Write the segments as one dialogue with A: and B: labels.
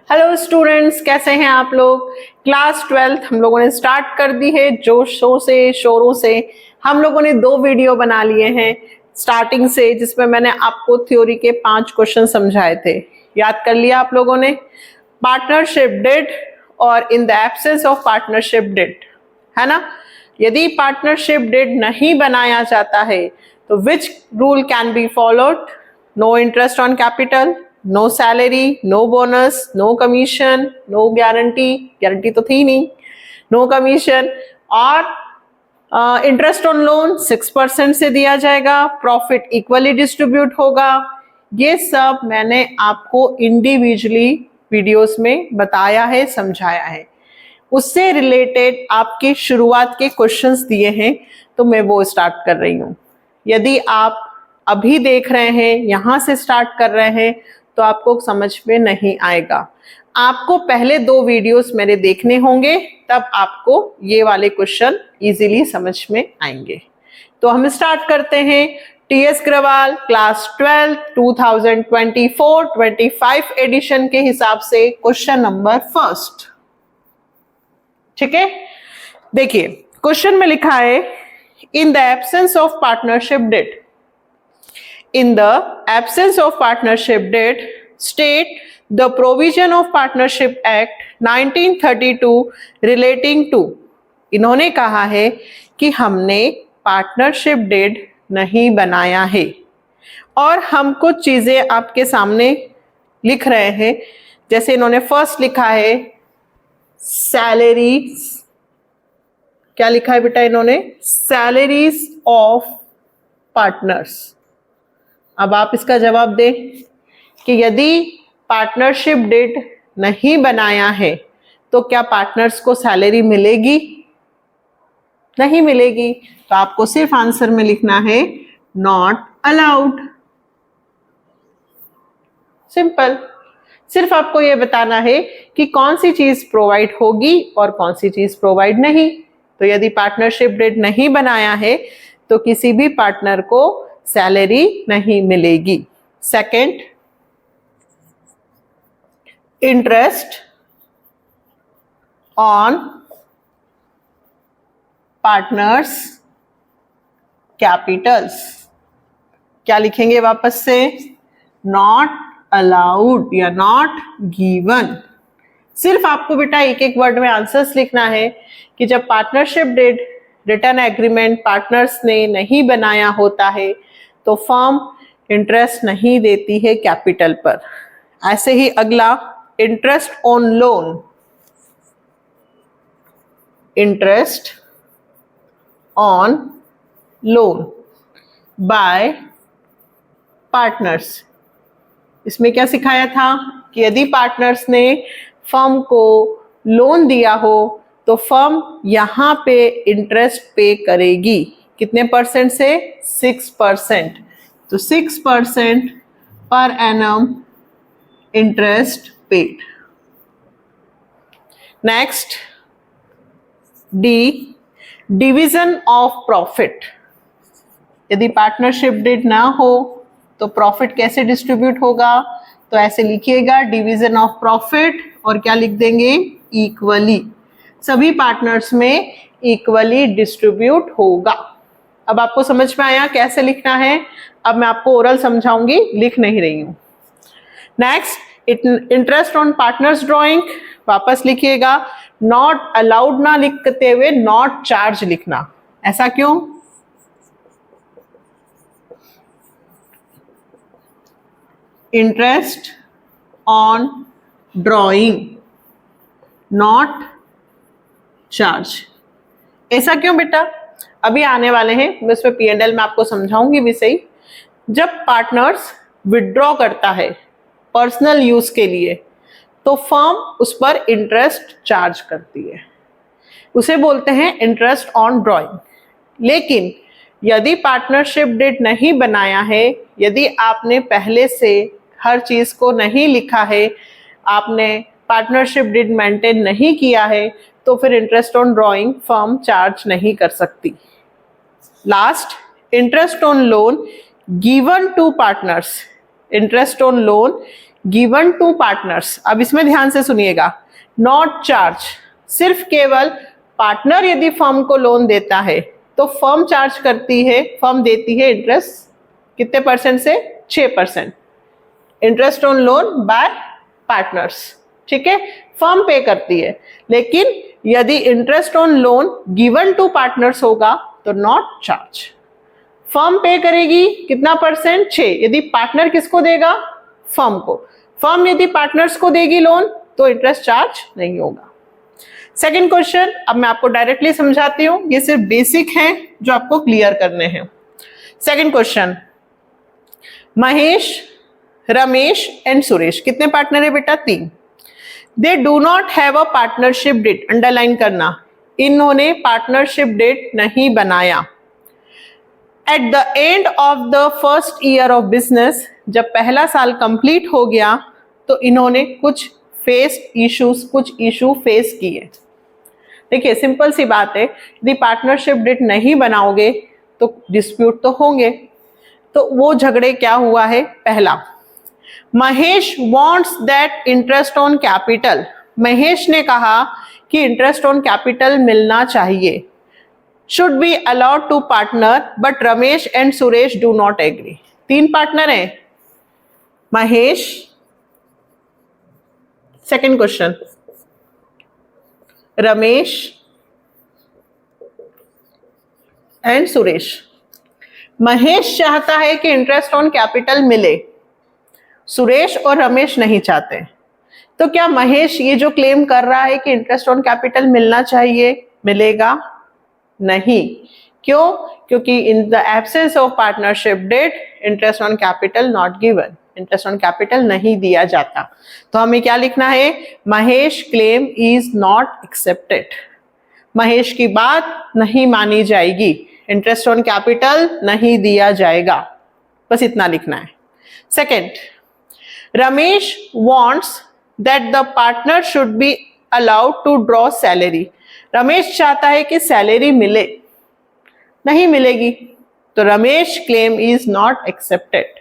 A: Hello students, कैसे हैं आप लोग। क्लास 12 हम लोगों ने स्टार्ट कर दी है जोशों से शोरों से। हम लोगों ने 2 वीडियो बना लिए हैं स्टार्टिंग से, जिसमें मैंने आपको थ्योरी के 5 क्वेश्चन समझाए थे। याद कर लिया आप लोगों ने। पार्टनरशिप डिड और इन the absence of partnership did, है ना। यदि पार्टनरशिप डिड नहीं बनाया जाता है तो which rule can be followed? No interest on capital, no salary, no bonus, no commission, no guarantee, guarantee तो थी नहीं, नो कमीशन, और इंटरेस्ट ऑन लोन 6% से दिया जाएगा, प्रॉफिट इक्वली डिस्ट्रीब्यूट होगा। ये सब मैंने आपको इंडिविजुअली वीडियोस में बताया है, समझाया है। उससे रिलेटेड आपके शुरुआत के क्वेश्चंस दिए हैं तो मैं वो स्टार्ट कर रही हूँ। यदि आप अभी देख रहे हैं, यहां से स्टार्ट कर रहे हैं, तो आपको समझ में नहीं आएगा। आपको पहले 2 वीडियोस मेरे देखने होंगे, तब आपको ये वाले क्वेश्चन इजीली समझ में आएंगे। तो हम स्टार्ट करते हैं। टीएस ग्रवाल क्लास 12 2024-25 एडिशन के हिसाब से क्वेश्चन नंबर फर्स्ट। ठीक है, देखिए क्वेश्चन में लिखा है इन the absence of partnership did, in the absence of partnership deed, state the provision of Partnership Act 1932 relating to। इन्होंने कहा है कि हमने पार्टनरशिप डेड नहीं बनाया है और हम कुछ चीजें आपके सामने लिख रहे हैं। जैसे इन्होंने फर्स्ट लिखा है सैलरीज, क्या लिखा है बेटा इन्होंने? Salaries of partners. अब आप इसका जवाब दें कि यदि पार्टनरशिप डेट नहीं बनाया है तो क्या पार्टनर्स को सैलरी मिलेगी? नहीं मिलेगी। तो आपको सिर्फ आंसर में लिखना है नॉट अलाउड। सिंपल। सिर्फ आपको यह बताना है कि कौन सी चीज प्रोवाइड होगी और कौन सी चीज प्रोवाइड नहीं। तो यदि पार्टनरशिप डेट नहीं बनाया है तो किसी भी पार्टनर को सैलरी नहीं मिलेगी। Second, interest on partners Capitals, क्या लिखेंगे वापस से? नॉट अलाउड या नॉट गिवन। सिर्फ आपको बेटा एक एक वर्ड में आंसर्स लिखना है कि जब partnership deed written agreement partners ने नहीं बनाया होता है तो फर्म इंटरेस्ट नहीं देती है कैपिटल पर। ऐसे ही अगला, interest on loan, interest on loan by partners. इसमें क्या सिखाया था कि यदि पार्टनर्स ने फर्म को लोन दिया हो तो फर्म यहां पे इंटरेस्ट पे करेगी। कितने परसेंट से? 6%। तो 6% per annum interest paid. Next, D, division of profit. यदि पार्टनरशिप डिड ना हो तो प्रॉफिट कैसे डिस्ट्रीब्यूट होगा? तो ऐसे लिखिएगा डिवीजन ऑफ प्रॉफिट और क्या लिख देंगे? इक्वली। सभी पार्टनर्स में इक्वली डिस्ट्रीब्यूट होगा। अब आपको समझ में आया कैसे लिखना है? अब मैं आपको ओरल समझाऊंगी, लिख नहीं रही हूं। Next, interest on partners drawing, वापस लिखिएगा नॉट अलाउड ना लिखते हुए नॉट चार्ज लिखना। ऐसा क्यों? Interest on drawing not charge, ऐसा क्यों बेटा? अभी आने वाले हैं, मैं उसमें P&L में आपको समझाऊंगी भी सही। जब पार्टनर्स विड्रॉ करता है पर्सनल यूज के लिए तो फर्म उस पर इंटरेस्ट चार्ज करती है, उसे बोलते हैं इंटरेस्ट ऑन ड्रॉइंग। लेकिन यदि पार्टनरशिप डेट नहीं बनाया है, यदि आपने पहले से हर चीज को नहीं लिखा है, आपने पार्टनरशिप डेट मेंटेन नहीं किया है, तो फिर interest on drawing firm charge नहीं कर सकती। Last, interest on loan given to partners, interest on loan given to partners, अब इसमें ध्यान से सुनिएगा, नॉट चार्ज, सिर्फ केवल पार्टनर यदि फर्म को लोन देता है तो फर्म चार्ज करती है, फर्म देती है इंटरेस्ट कितने परसेंट से, 6%, interest on loan by partners, ठीक है, फर्म पे करती है। लेकिन यदि interest on loan given to partners होगा तो नॉट चार्ज, फर्म पे करेगी कितना परसेंट, 6, यदि पार्टनर किसको देगा, फर्म को, फर्म यदि पार्टनर्स को देगी लोन तो इंटरेस्ट चार्ज नहीं होगा। सेकंड क्वेश्चन, अब मैं आपको डायरेक्टली समझाती हूं, ये सिर्फ बेसिक हैं जो आपको क्लियर करने हैं। Second question, Mahesh, Ramesh and Suresh, कितने पार्टनर है बेटा, 3। They do not have a partnership deed, underline करना, इन्होंने पार्टनरशिप डेट नहीं बनाया। At the end of the first year of business, जब पहला साल कंप्लीट हो गया तो इन्होंने कुछ इशू फेस किए। देखिए सिंपल सी बात है, यदि पार्टनरशिप डेट नहीं बनाओगे तो डिस्प्यूट तो होंगे। तो वो झगड़े क्या हुआ है, पहला, Mahesh wants that interest on capital, Mahesh ने कहा कि इंटरेस्ट ऑन कैपिटल मिलना चाहिए, should be allowed to partner, but Ramesh and Suresh do not agree. 3 partner हैं, Mahesh, second question, Ramesh and Suresh. Mahesh चाहता है कि इंटरेस्ट ऑन कैपिटल मिले, सुरेश और रमेश नहीं चाहते। तो क्या महेश ये जो क्लेम कर रहा है कि इंटरेस्ट ऑन कैपिटल मिलना चाहिए, मिलेगा नहीं? क्यों? क्योंकि in the absence of partnership deed interest on capital not given, interest on capital नहीं दिया जाता। तो हमें क्या लिखना है, Mahesh claim is not accepted, Mahesh की बात नहीं मानी जाएगी, इंटरेस्ट ऑन कैपिटल नहीं दिया जाएगा, बस इतना लिखना है। Second, Ramesh wants that the partner should be allowed to draw salary, Ramesh चाहता है कि सैलरी मिले, नहीं मिलेगी, तो Ramesh claim is not accepted.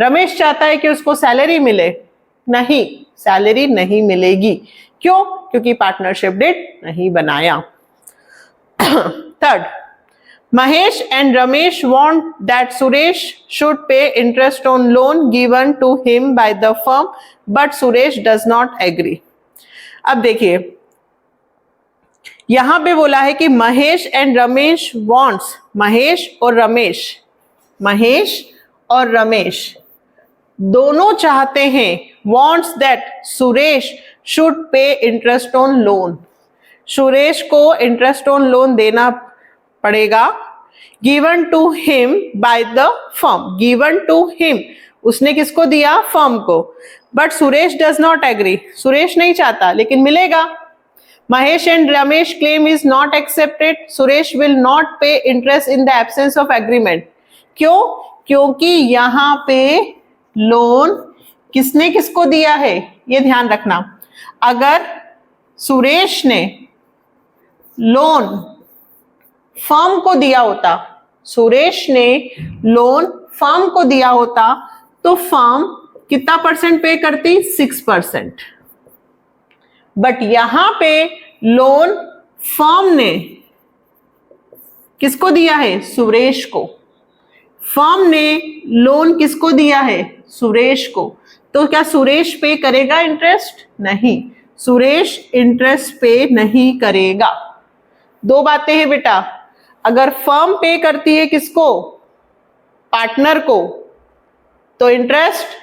A: Ramesh चाहता है कि उसको सैलरी मिले, नहीं, सैलरी नहीं मिलेगी, क्यों? क्योंकि पार्टनरशिप डेट नहीं बनाया। Third, Mahesh and Ramesh want that Suresh should pay interest on loan given to him by the firm, but Suresh does not agree. अब देखिए यहां पे बोला है कि महेश एंड रमेश wants, महेश और रमेश दोनों चाहते हैं, wants that Suresh should pay interest on loan, Suresh को इंटरेस्ट ऑन लोन देना पड़ेगा, given to him by the firm, given to him, उसने किसको दिया, फर्म को, but Suresh does not agree, Suresh नहीं चाहता, लेकिन मिलेगा। Mahesh and Ramesh claim is not accepted, Suresh will not pay interest in the absence of agreement. क्यों? क्योंकि यहां पे लोन किसने किसको दिया है, ये ध्यान रखना। अगर सुरेश ने लोन फर्म को दिया होता, सुरेश ने लोन फर्म को दिया होता तो फर्म कितना परसेंट पे करती, 6%, बट यहां पे लोन फर्म ने किसको दिया है, सुरेश को, फर्म ने लोन किसको दिया है, सुरेश को, तो क्या सुरेश पे करेगा इंटरेस्ट, नहीं, सुरेश इंटरेस्ट पे नहीं करेगा। 2 बातें हैं बेटा, अगर फर्म पे करती है किसको, पार्टनर को, तो इंटरेस्ट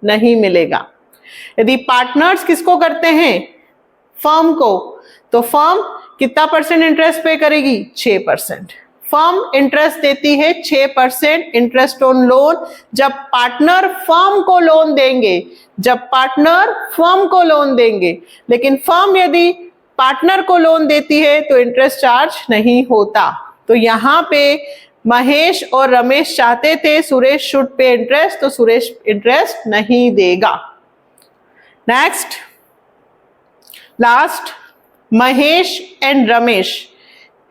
A: नहीं मिलेगा। यदि पार्टनर्स किसको करते हैं, फर्म को, तो फर्म कितना परसेंट इंटरेस्ट पे करेगी, 6%। फर्म इंटरेस्ट देती है 6% इंटरेस्ट ऑन लोन जब पार्टनर फर्म को लोन देंगे, जब पार्टनर फर्म को लोन देंगे, लेकिन फर्म यदि पार्टनर को लोन देती है तो इंटरेस्ट चार्ज नहीं होता। तो यहां पे महेश और रमेश चाहते थे सुरेश शुड पे इंटरेस्ट, तो सुरेश इंटरेस्ट नहीं देगा। Next, last, Mahesh and Ramesh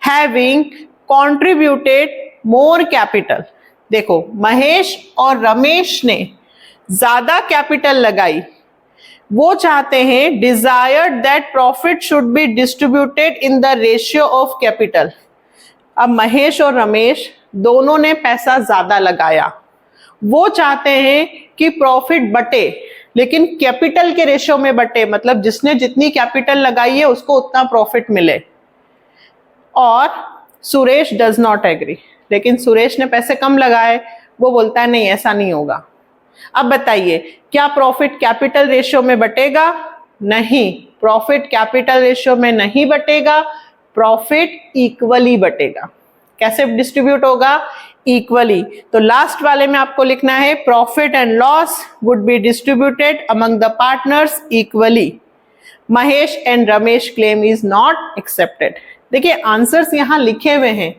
A: having contributed more capital. देखो महेश और रमेश ने ज्यादा कैपिटल लगाई, वो चाहते हैं desired that profit should be distributed in the ratio of capital. अब महेश और रमेश दोनों ने पैसा ज्यादा लगाया, वो चाहते हैं कि प्रॉफिट बटे, लेकिन कैपिटल के रेशियो में बटे, मतलब जिसने जितनी कैपिटल लगाई है उसको उतना प्रॉफिट मिले। और सुरेश डज नॉट एग्री, लेकिन सुरेश ने पैसे कम लगाए, वो बोलता है नहीं ऐसा नहीं होगा। अब बताइए क्या प्रॉफिट कैपिटल रेशियो में बटेगा? नहीं, प्रॉफिट कैपिटल रेशियो में नहीं बटेगा, प्रॉफिट इक्वली बटेगा। कैसे डिस्ट्रीब्यूट होगा? इक्वली। तो लास्ट वाले में आपको लिखना है profit and loss would be distributed among the partners equally. Mahesh and Ramesh claim is not accepted. देखिए आंसर्स यहां लिखे हुए हैं,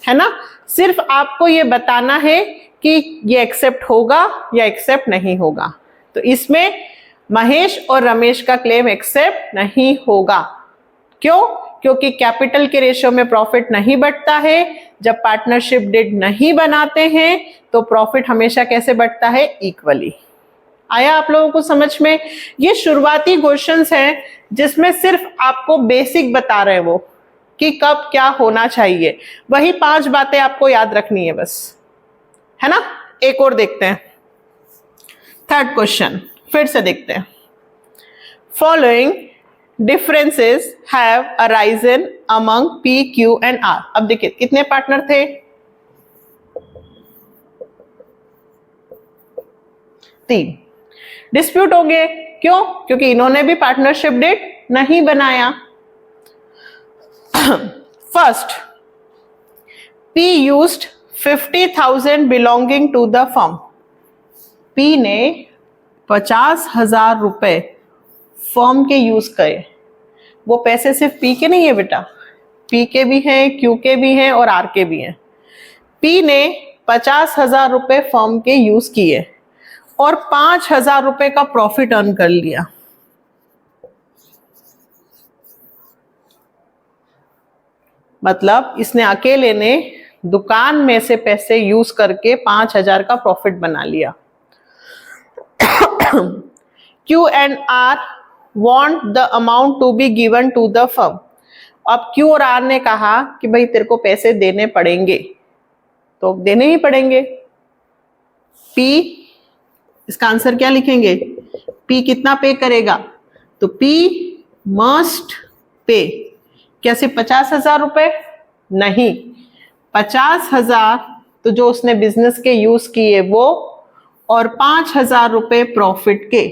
A: है ना, सिर्फ आपको ये बताना है कि ये एक्सेप्ट होगा या एक्सेप्ट नहीं होगा। तो इसमें महेश और रमेश का क्लेम एक्सेप्ट नहीं होगा। क्यों? क्योंकि कैपिटल के रेशियो में प्रॉफिट नहीं बढ़ता है। जब पार्टनरशिप डीड नहीं बनाते हैं तो प्रॉफिट हमेशा कैसे बढ़ता है? इक्वली। आया आप लोगों को समझ में? ये शुरुआती क्वेश्चंस हैं जिसमें सिर्फ आपको बेसिक बता रहे हैं वो कि कब क्या होना चाहिए। वही 5 बातें आपको याद रखनी है बस, है ना। एक और देखते हैं, थर्ड क्वेश्चन फिर से देखते हैं। Following differences have arisen among P, Q and R. अब देखिए कितने पार्टनर थे? 3। डिस्प्यूट होंगे, क्यों? क्योंकि इन्होंने भी पार्टनरशिप डीड नहीं बनाया। First, P used 50,000 belonging to the firm। P ने 50,000 रुपए फर्म के यूज करे। वो पैसे सिर्फ P के नहीं है बेटा, P के भी हैं, Q के भी हैं और R के भी हैं। P ने 50,000 रुपए फर्म के यूज किए और 5,000 रुपए का प्रॉफिट अर्न कर लिया। मतलब इसने अकेले ने दुकान में से पैसे यूज करके 5,000 का प्रॉफिट बना लिया। Q and R want the amount to be given to the firm। अब Q और R ने कहा कि भाई तेरे को पैसे देने पड़ेंगे, तो देने ही पड़ेंगे। P, इसका आंसर क्या लिखेंगे? P कितना पे करेगा? तो P मस्ट पे। क्या सिर्फ 50,000 रुपए? नहीं, 50,000 तो जो उसने बिजनेस के यूज किए वो, और 5,000 रुपए प्रॉफिट के,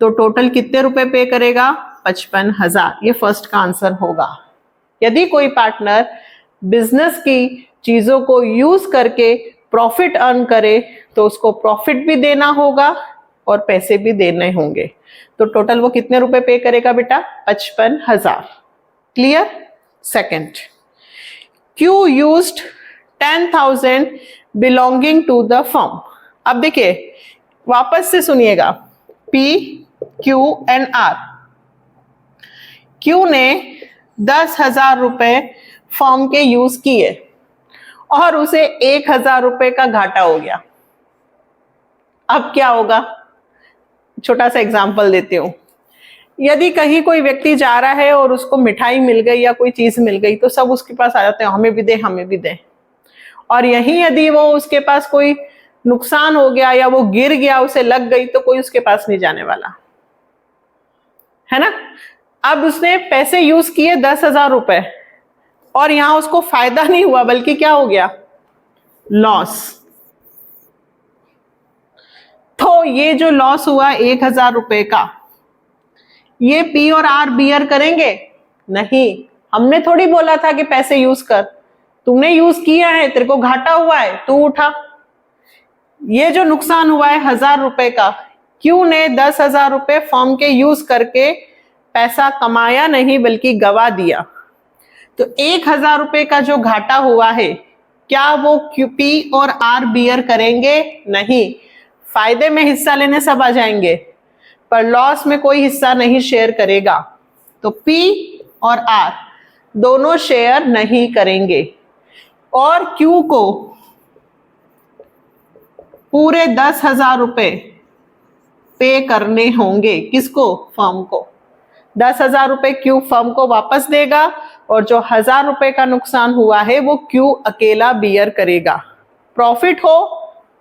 A: तो टोटल कितने रुपए पे करेगा? 55,000। ये फर्स्ट का आंसर होगा। यदि कोई पार्टनर बिजनेस की चीजों को यूज करके प्रॉफिट अर्न करे तो उसको प्रॉफिट भी देना होगा और पैसे भी देने होंगे। तो टोटल वो कितने रुपए पे करेगा बेटा? 55,000। Clear? Second, Q used 10,000 belonging to the firm। अब देखिए वापस से सुनिएगा, P, Q and R। Q ने 10,000 रुपए फर्म के यूज किए और उसे 1,000 रुपए का घाटा हो गया। अब क्या होगा? छोटा सा एग्जांपल देती हूँ। यदि कहीं कोई व्यक्ति जा रहा है और उसको मिठाई मिल गई या कोई चीज मिल गई तो सब उसके पास आ जाते हैं, हमें भी दे, हमें भी दे। और यही यदि वो उसके पास कोई नुकसान हो गया या वो गिर गया, उसे लग गई, तो कोई उसके पास नहीं जाने वाला, है ना। अब उसने पैसे यूज किए 10,000 रुपए और यहां उसको फायदा नहीं हुआ बल्कि क्या हो गया? लॉस। तो ये जो लॉस हुआ 1,000 रुपए का, ये P और R बियर करेंगे? नहीं, हमने थोड़ी बोला था कि पैसे यूज कर, तुमने यूज किया है, तेरे को घाटा हुआ है, तू उठा। ये जो नुकसान हुआ है 1,000 रुपए का, Q ने 10,000 रुपए फर्म के यूज करके पैसा कमाया नहीं बल्कि गवा दिया। तो 1,000 रुपए का जो घाटा हुआ है, क्या वो P और R बियर करेंगे? नहीं, फायदे में हिस्सा लेने सब आ जाएंगे पर लॉस में कोई हिस्सा नहीं शेयर करेगा। तो P और R दोनों शेयर नहीं करेंगे और Q को पूरे 10,000 रुपए पे करने होंगे। किसको? फर्म को। 10,000 रुपए क्यू फर्म को वापस देगा और जो 1,000 रुपए का नुकसान हुआ है वो क्यू अकेला बियर करेगा। प्रॉफिट हो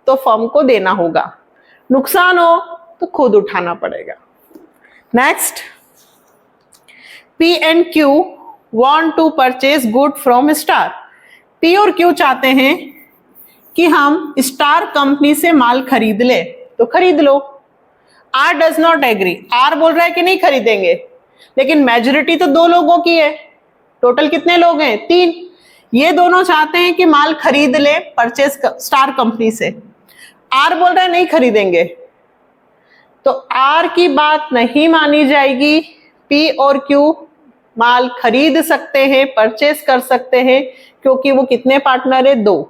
A: तो फर्म को देना होगा, नुकसान हो तो खुद उठाना पड़ेगा। Next, P and Q want to purchase good from star. P और क्यू चाहते हैं कि हम स्टार कंपनी से माल खरीद ले, तो खरीद लो। R does not agree. R बोल रहा है कि नहीं खरीदेंगे, लेकिन मेजोरिटी तो 2 लोगों की है। टोटल कितने लोग हैं? 3। ये दोनों चाहते हैं कि माल खरीद ले परचेज स्टार कंपनी से। आर बोल रहा है नहीं खरीदेंगे, तो आर की बात नहीं मानी जाएगी। पी और क्यू माल खरीद सकते हैं, परचेज कर सकते हैं, क्योंकि वो कितने पार्टनर है? 2।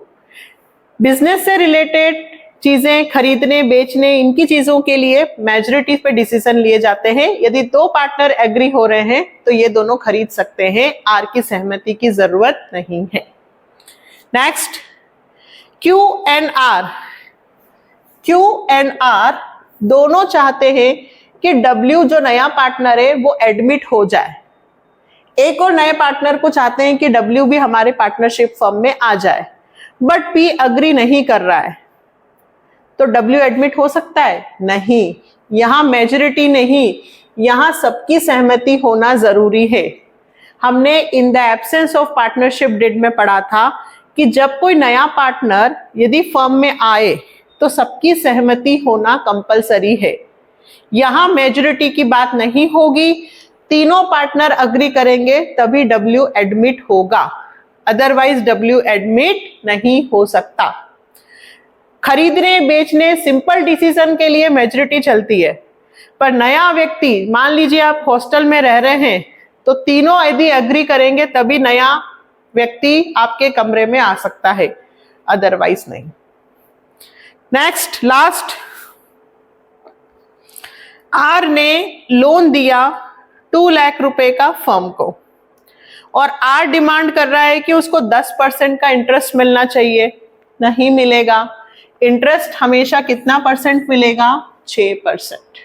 A: बिजनेस से रिलेटेड चीजें खरीदने बेचने, इनकी चीजों के लिए मेजॉरिटी पे डिसीजन लिए जाते हैं। यदि 2 पार्टनर एग्री हो रहे हैं तो ये दोनों खरीद सकते हैं, आर की सहमति की जरूरत नहीं है। Next, Q and R. Q and R दोनों चाहते हैं कि डब्ल्यू जो नया पार्टनर है वो एडमिट हो जाए। एक और नए पार्टनर को चाहते हैं कि डब्ल्यू भी हमारे पार्टनरशिप फर्म में आ जाए, बट पी अग्री नहीं कर रहा है। तो डब्ल्यू एडमिट हो सकता है? नहीं। यहां मेजॉरिटी नहीं, यहां सबकी सहमति होना जरूरी है। हमने in the absence of partnership deed में पढ़ा था कि जब कोई नया पार्टनर यदि फर्म में आए तो सबकी सहमति होना कंपलसरी है। यहां मेजॉरिटी की बात नहीं होगी, तीनों पार्टनर अग्री करेंगे तभी डब्ल्यू एडमिट होगा, अदरवाइज डब्ल्यू एडमिट नहीं हो सकता। खरीदने बेचने सिंपल डिसीजन के लिए मेजॉरिटी चलती है, पर नया व्यक्ति, मान लीजिए आप हॉस्टल में रह रहे हैं, तो तीनों यदि एग्री करेंगे तभी नया व्यक्ति आपके कमरे में आ सकता है, अदरवाइज नहीं। नेक्स्ट, लास्ट, आर ने लोन दिया 2 लाख रुपए का फर्म को और आर डिमांड कर रहा है कि उसको 10% का इंटरेस्ट मिलना चाहिए। नहीं मिलेगा। इंटरेस्ट हमेशा कितना % मिलेगा? 6%।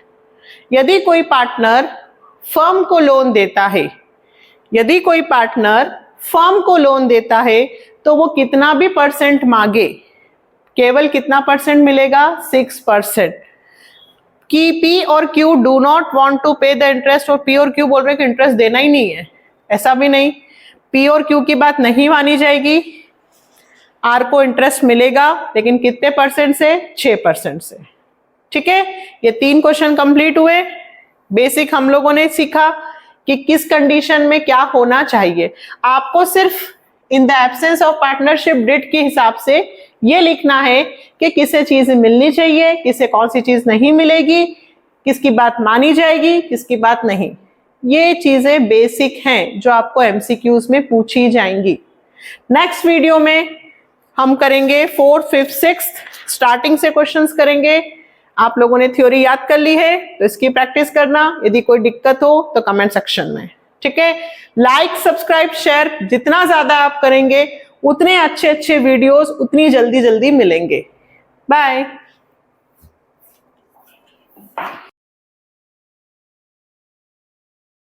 A: यदि कोई पार्टनर फर्म को लोन देता है, यदि कोई पार्टनर फर्म को लोन देता है तो वो कितना भी % मांगे, केवल कितना % मिलेगा? 6%। कि पी और Q do not want to pay the interest, और पी और क्यू बोल रहे हैं कि इंटरेस्ट देना ही नहीं है, ऐसा भी नहीं। पी और क्यू की बात नहीं मानी जाएगी। आर को इंटरेस्ट मिलेगा, लेकिन कितने % से? 6% से। ठीक है, ये 3 क्वेश्चन कंप्लीट हुए। बेसिक हम लोगों ने सीखा कि किस कंडीशन में क्या होना चाहिए। आपको सिर्फ in the absence of partnership deed के हिसाब से ये लिखना है कि किसे चीज मिलनी चाहिए, किसे कौन सी चीज नहीं मिलेगी, किसकी बात मानी जाएगी, किसकी बात नहीं। ये चीजें बेसिक हैं जो आपको एमसीक्यूज में पूछी जाएंगी। नेक्स्ट वीडियो में हम करेंगे 4th, 5th, 6th स्टार्टिंग से क्वेश्चंस करेंगे। आप लोगों ने थ्योरी याद कर ली है तो इसकी प्रैक्टिस करना। यदि कोई दिक्कत हो तो कमेंट सेक्शन में। ठीक है, लाइक, सब्सक्राइब, शेयर जितना ज्यादा आप करेंगे उतने अच्छे अच्छे वीडियोस उतनी जल्दी जल्दी मिलेंगे। बाय।